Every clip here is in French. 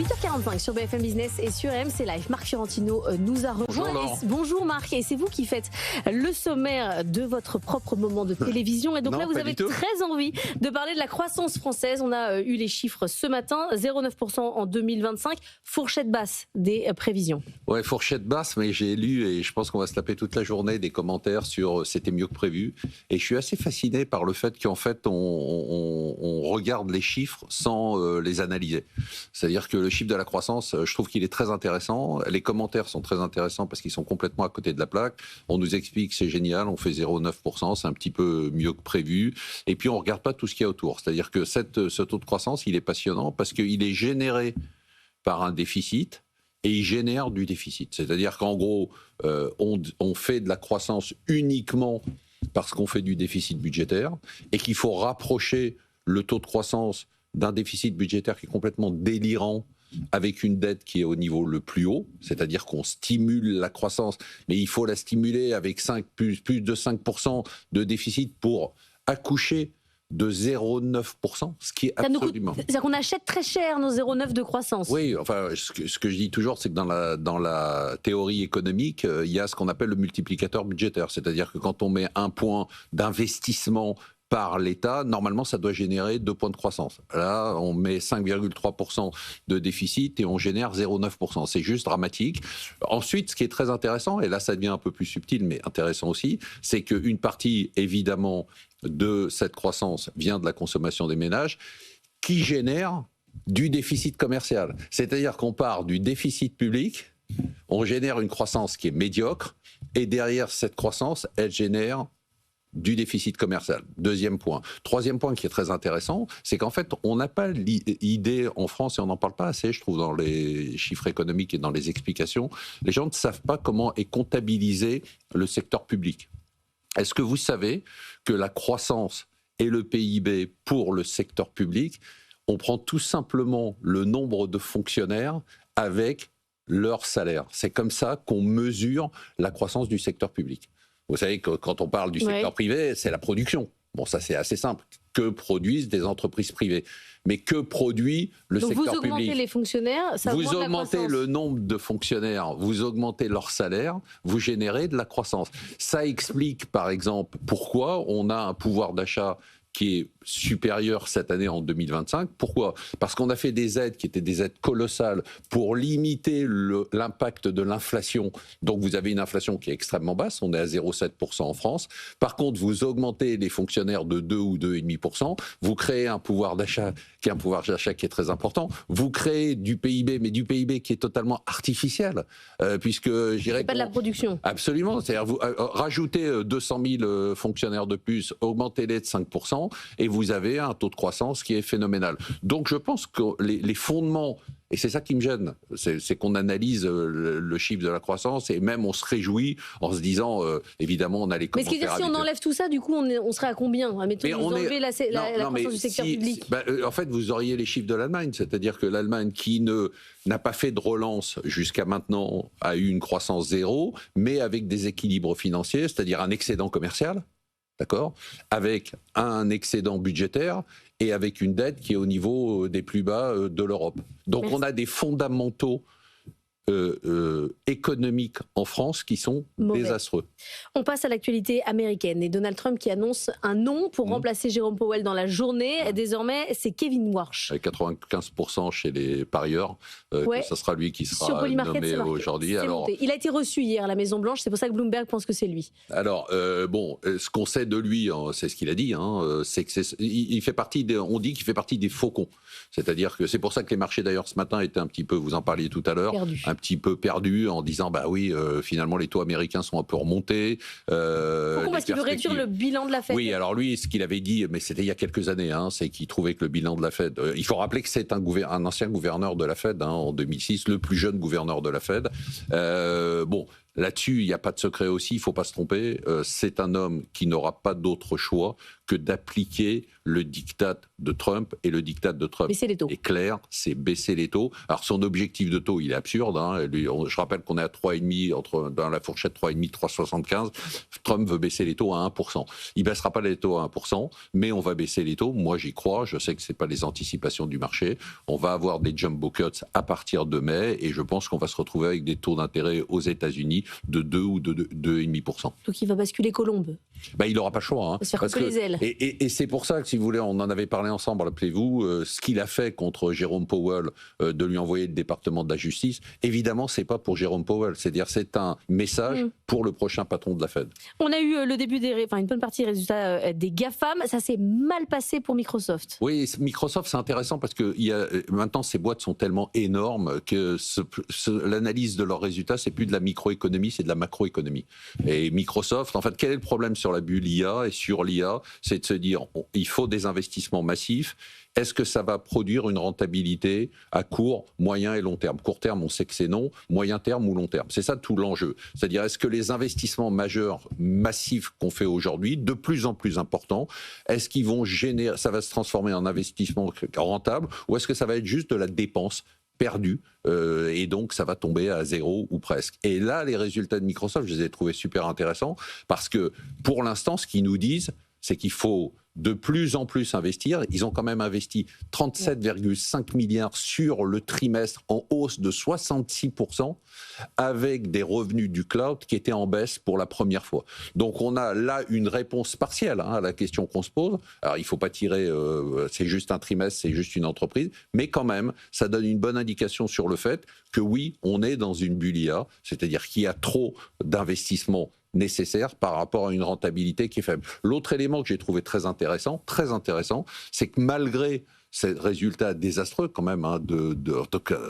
8h45 sur BFM Business et sur RMC Live. Marc Fiorentino nous a rejoint. Bonjour Marc, et c'est vous qui faites le sommaire de votre propre moment de télévision. Et donc là, vous avez très envie de parler de la croissance française. On a eu les chiffres ce matin, 0,9% en 2025, fourchette basse des prévisions. Ouais, fourchette basse, mais j'ai lu, et je pense qu'on va se taper toute la journée, des commentaires sur c'était mieux que prévu. Et je suis assez fasciné par le fait qu'en fait, on regarde les chiffres sans les analyser. C'est-à-dire que le chiffre de la croissance, je trouve qu'il est très intéressant. Les commentaires sont très intéressants parce qu'ils sont complètement à côté de la plaque. On nous explique que c'est génial, on fait 0,9%, c'est un petit peu mieux que prévu. Et puis on ne regarde pas tout ce qu'il y a autour. C'est-à-dire que ce taux de croissance, il est passionnant parce qu'il est généré par un déficit et il génère du déficit. C'est-à-dire qu'en gros, on fait de la croissance uniquement parce qu'on fait du déficit budgétaire et qu'il faut rapprocher le taux de croissance d'un déficit budgétaire qui est complètement délirant avec une dette qui est au niveau le plus haut, c'est-à-dire qu'on stimule la croissance, mais il faut la stimuler avec plus de 5% de déficit pour accoucher de 0,9%, ce qui est absolument... C'est-à-dire qu'on achète très cher nos 0,9 de croissance. Oui, enfin, ce que je dis toujours, c'est que dans la théorie économique, il y a ce qu'on appelle le multiplicateur budgétaire, c'est-à-dire que quand on met un point d'investissement par l'État, normalement, ça doit générer 2 points de croissance. Là, on met 5,3% de déficit et on génère 0,9%. C'est juste dramatique. Ensuite, ce qui est très intéressant, et là, ça devient un peu plus subtil, mais intéressant aussi, c'est qu'une partie, évidemment, de cette croissance vient de la consommation des ménages, qui génère du déficit commercial. C'est-à-dire qu'on part du déficit public, on génère une croissance qui est médiocre, et derrière cette croissance, elle génère du déficit commercial. Deuxième point. Troisième point qui est très intéressant, c'est qu'en fait, on n'a pas l'idée en France, et on n'en parle pas assez, je trouve, dans les chiffres économiques et dans les explications, les gens ne savent pas comment est comptabilisé le secteur public. Est-ce que vous savez que la croissance et le PIB pour le secteur public, on prend tout simplement le nombre de fonctionnaires avec leur salaire. C'est comme ça qu'on mesure la croissance du secteur public. Vous savez que quand on parle du secteur privé, c'est la production. Bon, ça c'est assez simple. Que produisent des entreprises privées? Mais que produit le secteur public? Vous augmentez les fonctionnaires, ça augmente la croissance. Vous augmentez le nombre de fonctionnaires, vous augmentez leur salaire, vous générez de la croissance. Ça explique par exemple pourquoi on a un pouvoir d'achat qui est supérieur cette année en 2025. Pourquoi? Parce qu'on a fait des aides qui étaient des aides colossales pour limiter l'impact de l'inflation. Donc vous avez une inflation qui est extrêmement basse, on est à 0,7% en France. Par contre, vous augmentez les fonctionnaires de 2 ou 2,5%, vous créez un pouvoir d'achat qui est un pouvoir d'achat qui est très important, vous créez du PIB, mais du PIB qui est totalement artificiel, puisque je dirais... C'est pas de la production. Absolument, c'est-à-dire vous rajoutez 200 000 fonctionnaires de plus, augmentez-les de 5%, et vous avez un taux de croissance qui est phénoménal. Donc je pense que les fondements, et c'est ça qui me gêne, c'est qu'on analyse le chiffre de la croissance et même on se réjouit en se disant, évidemment, on a les commentaires. Mais ce qui veut dire, si on enlève tout ça, du coup, on serait à combien? Admettons, vous enlevez la croissance du secteur public. En fait, vous auriez les chiffres de l'Allemagne, c'est-à-dire que l'Allemagne qui n'a pas fait de relance jusqu'à maintenant a eu une croissance zéro, mais avec des équilibres financiers, c'est-à-dire un excédent commercial. D'accord, avec un excédent budgétaire et avec une dette qui est au niveau des plus bas de l'Europe. Donc on a des fondamentaux économiques en France qui sont désastreux. On passe à l'actualité américaine et Donald Trump qui annonce un nom pour remplacer Jérôme Powell dans la journée. Désormais, c'est Kevin Warsh. Avec 95% chez les parieurs, ça sera lui qui sera nommé aujourd'hui. Alors, il a été reçu hier à la Maison-Blanche, c'est pour ça que Bloomberg pense que c'est lui. Alors, ce qu'on sait de lui, c'est ce qu'il a dit, c'est que il fait partie on dit qu'il fait partie des faucons. C'est-à-dire que c'est pour ça que les marchés d'ailleurs ce matin étaient un petit peu, vous en parliez tout à l'heure, un petit peu perdus en disant bah oui, finalement les taux américains sont un peu remontés. Pourquoi? Parce qu'il veut réduire le bilan de la Fed. Oui, alors lui, ce qu'il avait dit, mais c'était il y a quelques années, c'est qu'il trouvait que le bilan de la Fed. Il faut rappeler que c'est un ancien gouverneur de la Fed en 2006, le plus jeune gouverneur de la Fed. Là-dessus, il n'y a pas de secret aussi, il ne faut pas se tromper. C'est un homme qui n'aura pas d'autre choix que d'appliquer le diktat de Trump. Et le diktat de Trump est clair, c'est baisser les taux. Alors son objectif de taux, il est absurde. Hein. Je rappelle qu'on est à 3,5, dans la fourchette 3,5, 3,75. Trump veut baisser les taux à 1%. Il ne baissera pas les taux à 1%, mais on va baisser les taux. Moi, j'y crois. Je sais que ce n'est pas les anticipations du marché. On va avoir des jumbo cuts à partir de mai. Et je pense qu'on va se retrouver avec des taux d'intérêt aux États-Unis de 2 ou de 2,5%. Donc il va basculer Colombe. Il n'aura pas le choix. Hein, se faire couper les ailes. Et c'est pour ça que, si vous voulez, on en avait parlé ensemble, rappelez-vous, ce qu'il a fait contre Jérôme Powell, de lui envoyer le département de la justice, évidemment, c'est pas pour Jérôme Powell. C'est-à-dire, c'est un message pour le prochain patron de la Fed. On a eu le début une bonne partie des résultats des GAFAM. Ça s'est mal passé pour Microsoft. Oui, Microsoft, c'est intéressant parce que maintenant, ces boîtes sont tellement énormes que l'analyse de leurs résultats, c'est plus de la microéconomie, c'est de la macroéconomie. Et Microsoft, en fait, quel est le problème sur la bulle IA et sur l'IA? C'est de se dire, il faut des investissements massifs. Est-ce que ça va produire une rentabilité à court, moyen et long terme? Court terme, on sait que c'est non. Moyen terme ou long terme? C'est ça tout l'enjeu. C'est-à-dire, est-ce que les investissements majeurs, massifs qu'on fait aujourd'hui, de plus en plus importants, est-ce qu'ils vont générer, ça va se transformer en investissement rentable, ou est-ce que ça va être juste de la dépense perdue, et donc ça va tomber à zéro ou presque? Et là, les résultats de Microsoft, je les ai trouvés super intéressants, parce que pour l'instant, ce qu'ils nous disent, c'est qu'il faut de plus en plus investir. Ils ont quand même investi 37,5 milliards sur le trimestre, en hausse de 66%, avec des revenus du cloud qui étaient en baisse pour la première fois. Donc on a là une réponse partielle à la question qu'on se pose. Alors il ne faut pas tirer, c'est juste un trimestre, c'est juste une entreprise, mais quand même, ça donne une bonne indication sur le fait que oui, on est dans une bulle IA, c'est-à-dire qu'il y a trop d'investissements nécessaire par rapport à une rentabilité qui est faible. L'autre élément que j'ai trouvé très intéressant, c'est que malgré ces résultats désastreux quand même,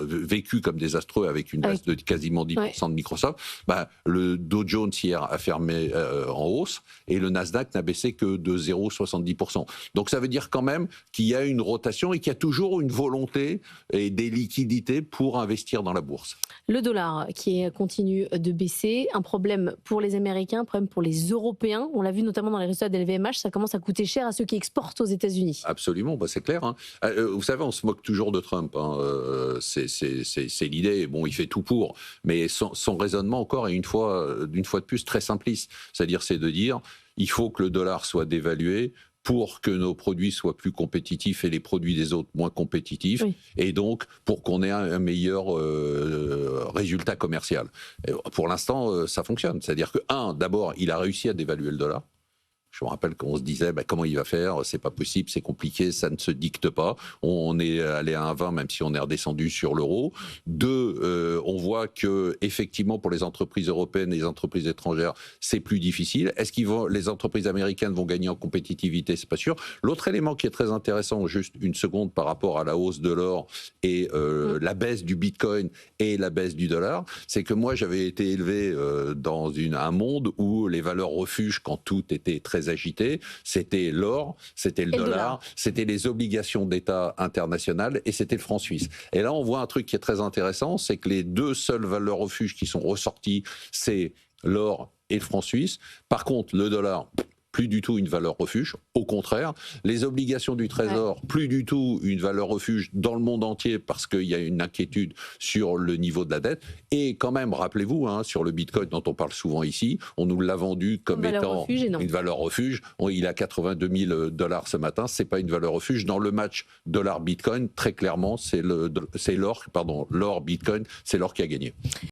vécus comme désastreux avec une baisse de quasiment 10% de Microsoft, le Dow Jones hier a fermé en hausse et le Nasdaq n'a baissé que de 0,70%. Donc ça veut dire quand même qu'il y a une rotation et qu'il y a toujours une volonté et des liquidités pour investir dans la bourse. Le dollar qui continue de baisser, un problème pour les Américains, un problème pour les Européens. On l'a vu notamment dans les résultats de LVMH, ça commence à coûter cher à ceux qui exportent aux États-Unis. Absolument, c'est clair. Hein. Vous savez, on se moque toujours de Trump. Hein. C'est l'idée. Bon, il fait tout pour, mais son raisonnement encore est une fois de plus très simpliste. C'est-à-dire, c'est de dire, il faut que le dollar soit dévalué pour que nos produits soient plus compétitifs et les produits des autres moins compétitifs, et donc pour qu'on ait un meilleur résultat commercial. Et pour l'instant, ça fonctionne. C'est-à-dire que, d'abord, il a réussi à dévaluer le dollar. Je me rappelle qu'on se disait, comment il va faire? C'est pas possible, c'est compliqué, ça ne se dicte pas. On est allé à 1,20, même si on est redescendu sur l'euro. 2, on voit que effectivement pour les entreprises européennes et les entreprises étrangères, c'est plus difficile. Est-ce les entreprises américaines vont gagner en compétitivité? C'est pas sûr. L'autre élément qui est très intéressant, juste une seconde, par rapport à la hausse de l'or et la baisse du Bitcoin et la baisse du dollar, c'est que moi j'avais été élevé dans un monde où les valeurs refuges, quand tout était très agité, c'était l'or, c'était le dollar, c'était les obligations d'État internationales et c'était le franc suisse. Et là, on voit un truc qui est très intéressant, c'est que les deux seules valeurs refuges qui sont ressorties, c'est l'or et le franc suisse. Par contre, le dollar, plus du tout une valeur refuge, au contraire. Les obligations du Trésor, plus du tout une valeur refuge dans le monde entier parce qu'il y a une inquiétude sur le niveau de la dette. Et quand même, rappelez-vous, sur le Bitcoin dont on parle souvent ici, on nous l'a vendu comme étant une valeur refuge. Il a 82 000 $ ce matin, c'est pas une valeur refuge. Dans le match dollar-Bitcoin, très clairement, c'est l'or Bitcoin, c'est l'or qui a gagné.